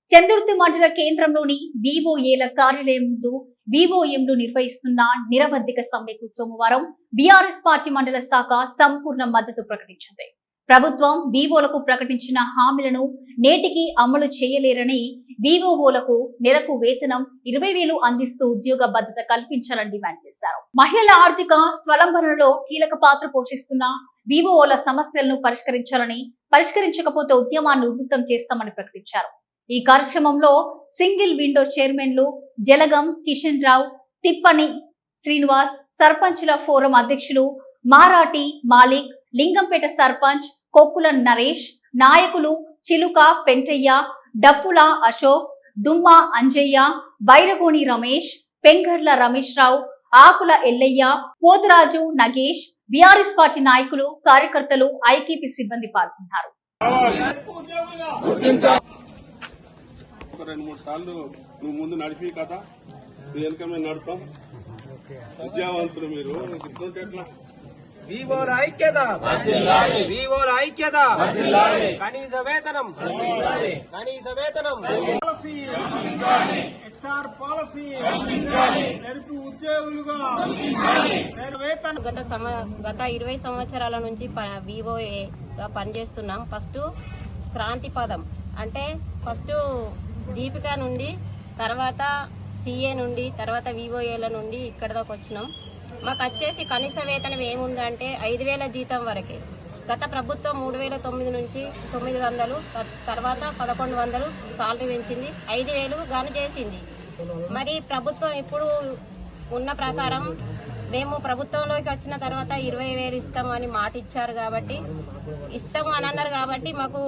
చందుర్తి మండల కేంద్రంలోని వివోఏల కార్యాలయం ముందు వివోఎంలు నిర్వహిస్తున్న నిరవధిక సమ్మెకు సోమవారం బీఆర్ఎస్ పార్టీ మండల శాఖ సంపూర్ణ మద్దతు ప్రకటించింది. ప్రభుత్వం వివోలకు ప్రకటించిన హామీలను నేటికి అమలు చేయలేరని వివోలకు నెలకు వేతనం 20,000 అందిస్తూ ఉద్యోగ భద్రత కల్పించాలని డిమాండ్ చేశారు. మహిళల ఆర్థిక స్వలంబనలో కీలక పాత్ర పోషిస్తున్న వివోల సమస్యలను పరిష్కరించకపోతే ఉద్యమాన్ని ఉధృతం చేస్తామని ప్రకటించారు. ఈ కార్యక్రమంలో సింగిల్ విండో చైర్మన్లు జలగం కిషన్ రావు, తిప్పని శ్రీనివాస్, సర్పంచుల ఫోరం అధ్యక్షులు మారాటి మాలిక్, లింగంపేట సర్పంచ్ కొక్కుల నరేష్, నాయకులు చిలుక పెంటయ్య, డప్పుల అశోక్, దుమ్మ అంజయ్య, బైరగోని రమేష్, పెంగర్ల రమేష్ రావు, ఆకుల ఎల్లయ్య, పోతురాజు నగేష్, బీఆర్ఎస్ పార్టీ నాయకులు, కార్యకర్తలు, ఐకేపీ సిబ్బంది పాల్గొన్నారు. 2-3 సార్లు నువ్వు ముందు నడిపి కదా వెనుక మేము నడుపుతాం. విద్యావంతులు మీరు ఎట్లా వివోల ఐక్యత, వివోల ఐక్యత, కనీస వేతనం, కనీస వేతనం, హెచ్ఆర్ పాలసీ, సరిపు ఉద్యోగులుగా వేతనం. గత 20 సంవత్సరాల నుంచి వివోఏగా పనిచేస్తున్నాం. ఫస్ట్ క్రాంతి పదం అంటే ఫస్ట్ దీపిక నుండి, తర్వాత సిఏ నుండి, తర్వాత వివోఏల నుండి ఇక్కడ దాకా వచ్చినాం. మాకు వచ్చేసి కనీస వేతనం ఏముందంటే 5,000 జీతం వరకే. గత ప్రభుత్వం 3,009 నుంచి 900, తర్వాత 1,100 సాలరీ పెంచింది, 5,000 గాను చేసింది. మరి ప్రభుత్వం ఇప్పుడు ఉన్న ప్రకారం మేము ప్రభుత్వంలోకి వచ్చిన తర్వాత 20,000 ఇస్తామని మాట ఇచ్చారు కాబట్టి ఇస్తాము అని అన్నారు కాబట్టి మాకు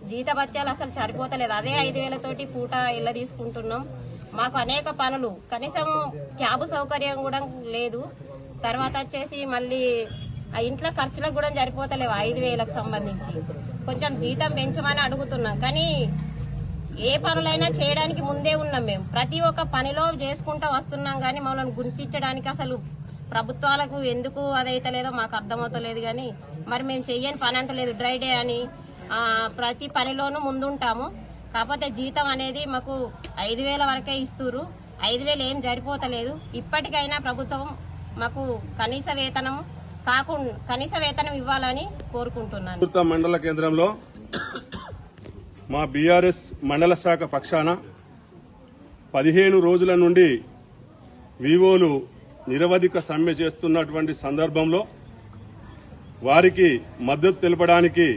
జీతభత్యాలు అసలు సరిపోతలేదు. అదే 5,000 తోటి పూట ఇళ్ళ తీసుకుంటున్నాం. మాకు అనేక పనులు, కనీసం క్యాబ్ సౌకర్యం కూడా లేదు. తర్వాత వచ్చేసి మళ్ళీ ఆ ఇంట్లో ఖర్చులకు కూడా సరిపోతలేవు. 5,000కు సంబంధించి కొంచెం జీతం పెంచమని అడుగుతున్నాం. కానీ ఏ పనులైనా చేయడానికి ముందే ఉన్నాం. మేము ప్రతి ఒక్క పనిలో చేసుకుంటూ వస్తున్నాం. కానీ మమ్మల్ని గుర్తించడానికి అసలు ప్రభుత్వాలకు ఎందుకు అదైతలేదో మాకు అర్థమవుతలేదు. కానీ మరి మేము చెయ్యని పని అంటలేదు. డ్రై డే అని ప్రతి పనిలోనూ ముందుంటాము. కాకపోతే జీతం అనేది మాకు 5,000 వరకే ఇస్తున్నారు. 5,000 ఏం సరిపోతలేదు. ఇప్పటికైనా ప్రభుత్వం మాకు కనీస వేతనం ఇవ్వాలని కోరుకుంటున్నాను. మండల కేంద్రంలో మా బీఆర్ఎస్ మండల శాఖ పక్షాన 15 రోజుల నుండి వివోలు నిరవధిక సమ్మె చేస్తున్నటువంటి సందర్భంలో వారికి మద్దతు తెలపడానికి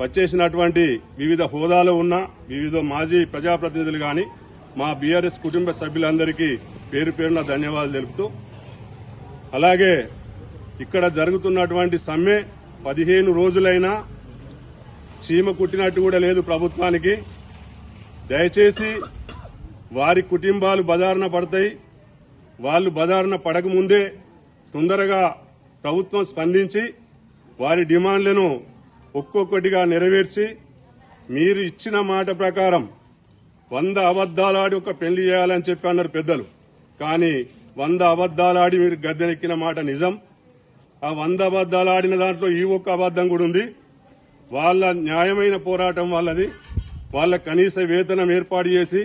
వచ్చేసినటువంటి వివిధ హోదాలో ఉన్న వివిధ మాజీ ప్రజాప్రతినిధులు కానీ మా బీఆర్ఎస్ కుటుంబ సభ్యులందరికీ పేరు పేరున ధన్యవాదాలు తెలుపుతూ, అలాగే ఇక్కడ జరుగుతున్నటువంటి సమ్మె 15 రోజులైనా చీమ కుట్టినట్టు కూడా లేదు ప్రభుత్వానికి. దయచేసి వారి కుటుంబాలు బదారున పడతాయి. వాళ్ళు బదారున పడకముందే తొందరగా ప్రభుత్వం స్పందించి వారి డిమాండ్లను ఒక్కొక్కటిగా నెరవేర్చి మీరు ఇచ్చిన మాట ప్రకారం 100 అబద్దాలాడి ఒక పెళ్లి చేయాలని చెప్పి అన్నారు పెద్దలు. కానీ 100 అబద్దాలాడి మీరు గద్దెనెక్కిన మాట నిజం. ఆ 100 అబద్దాలాడిన దాంట్లో ఈ ఒక్క అబద్దం కూడా ఉంది. వాళ్ళ న్యాయమైన పోరాటం వాళ్ళది. వాళ్ళ కనీస వేతనం ఏర్పాటు చేసి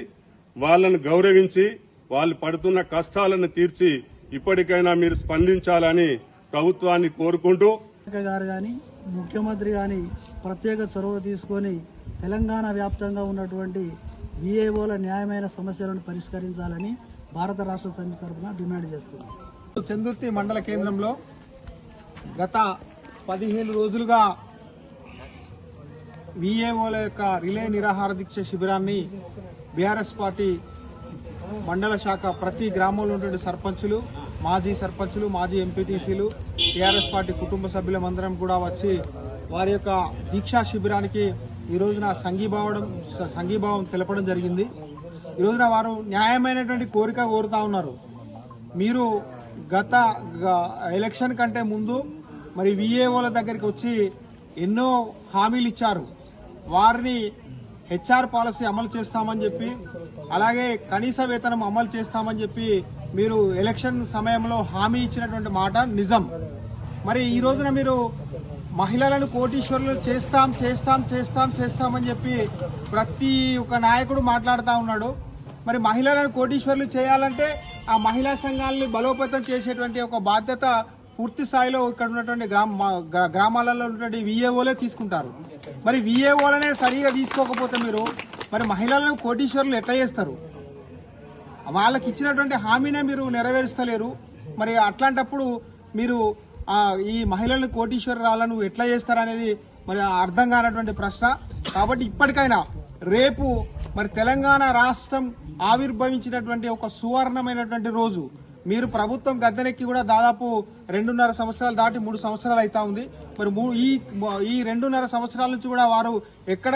వాళ్ళను గౌరవించి వాళ్ళు పడుతున్న కష్టాలను తీర్చి ఇప్పటికైనా మీరు స్పందించాలని ప్రభుత్వాన్ని కోరుకుంటూ గారు కానీ ముఖ్యమంత్రి కానీ ప్రత్యేక చొరవ తీసుకొని తెలంగాణ వ్యాప్తంగా ఉన్నటువంటి విఏఓల న్యాయమైన సమస్యలను పరిష్కరించాలని భారత రాష్ట్ర సమితి తరఫున డిమాండ్ చేస్తున్నాం. చందుర్తి మండల కేంద్రంలో గత 15 రోజులుగా విఏఓల యొక్క రిలే నిరాహార దీక్ష శిబిరాన్ని బీఆర్ఎస్ పార్టీ మండల శాఖ ప్రతి గ్రామంలో ఉండే సర్పంచులు, మాజీ ఎంపీటీసీలు, టీఆర్ఎస్ పార్టీ కుటుంబ సభ్యులందరం కూడా వచ్చి వారి యొక్క దీక్షా శిబిరానికి ఈ రోజున సంఘీభావం తెలపడం జరిగింది. ఈ రోజున వారు న్యాయమైనటువంటి కోరిక కోరుతా ఉన్నారు. మీరు గత ఎలక్షన్ కంటే ముందు మరి విఏఓల దగ్గరికి వచ్చి ఎన్నో హామీలు ఇచ్చారు. వారిని హెచ్ఆర్ పాలసీ అమలు చేస్తామని చెప్పి, అలాగే కనీస వేతనం అమలు చేస్తామని చెప్పి మీరు ఎలక్షన్ సమయంలో హామీ ఇచ్చినటువంటి మాట నిజం. మరి ఈ రోజున మీరు మహిళలను కోటీశ్వరులు చేస్తామని చెప్పి ప్రతి ఒక్క నాయకుడు మాట్లాడుతూ ఉన్నాడు. మరి మహిళలను కోటీశ్వరులు చేయాలంటే ఆ మహిళా సంఘాలని బలోపేతం చేసేటువంటి ఒక బాధ్యత పూర్తి స్థాయిలో ఇక్కడ ఉన్నటువంటి గ్రామాలలో ఉన్నటువంటి విఏఓలే తీసుకుంటారు. మరి విఏఓలనే సరిగా తీసుకోకపోతే మీరు మరి మహిళలను కోటీశ్వరులు ఎట్లా చేస్తారు? వాళ్ళకి ఇచ్చినటువంటి హామీనే మీరు నెరవేరుస్తలేరు. మరి అట్లాంటప్పుడు మీరు ఈ మహిళలను కోటీశ్వరాలను ఎట్లా చేస్తారనేది మరి అర్థం కానటువంటి ప్రశ్న. కాబట్టి ఇప్పటికైనా రేపు మరి తెలంగాణ రాష్ట్రం ఆవిర్భవించినటువంటి ఒక సువర్ణమైనటువంటి రోజు. మీరు ప్రభుత్వం గద్దెనెక్కి కూడా దాదాపు 2.5 సంవత్సరాలు దాటి 3 సంవత్సరాలు అవుతా ఉంది. మరి ఈ 2.5 సంవత్సరాల నుంచి కూడా వారు ఎక్కడ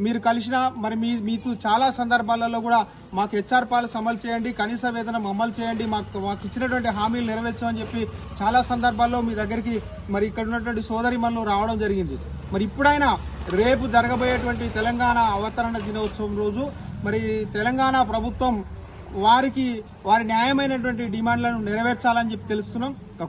మీరు కలిసినా మరి మీతో చాలా సందర్భాలలో కూడా మాకు హెచ్ఆర్ పాలసీ అమలు చేయండి, కనీస వేతనం అమలు చేయండి, మాకు ఇచ్చినటువంటి హామీలు నెరవేర్చమని చెప్పి చాలా సందర్భాల్లో మీ దగ్గరికి మరి ఇక్కడ ఉన్నటువంటి సోదరిమణులు రావడం జరిగింది. మరి ఇప్పుడైనా రేపు జరగబోయేటువంటి తెలంగాణ అవతరణ దినోత్సవం రోజు మరి తెలంగాణ ప్రభుత్వం వారి న్యాయమైనటువంటి డిమాండ్లను నెరవేర్చాలని చెప్పి తెలుస్తున్నాం.